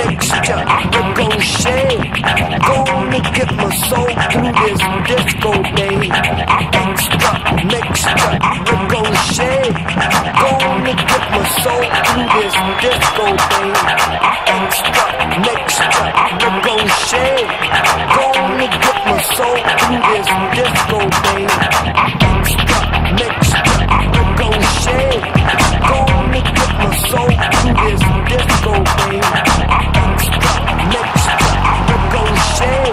Mixture, ricochet. Gonna get my soul through this disco day. Extra mixture, ricochet. Gonna get my soul through this disco day. Extra mixture, ricochet. Gonna get my soul through this disco day. Extra mixture, ricochet.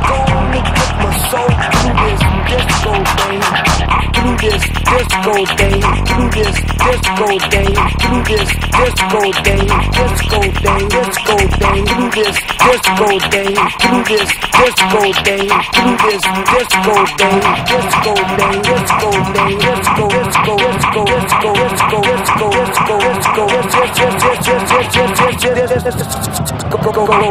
Gonna get my soul through this disco day. Disco day, through this disco day, through this disco day, disco day, disco day, through this disco day, through this disco day, through this disco day, disco day, disco day, disco, disco, disco, disco, disco, disco, disco, disco, go.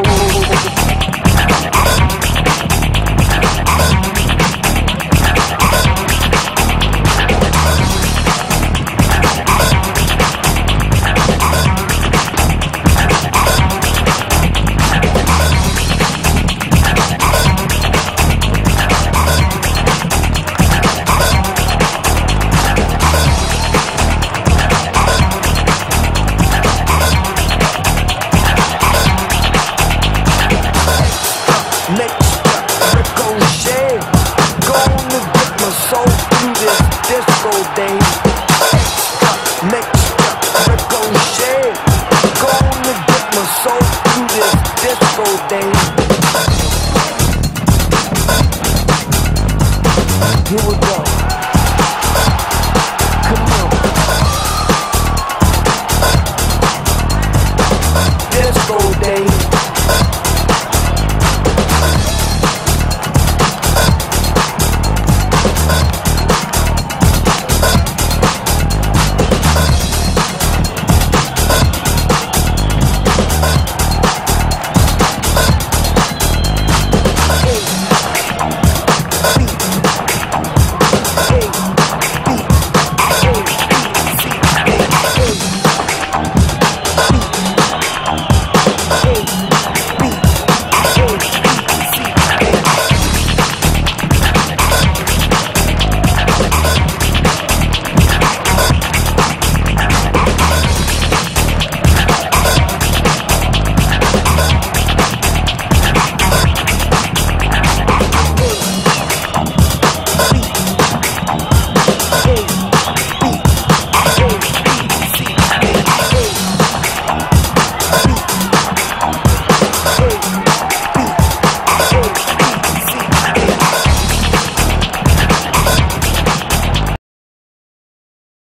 Here we go.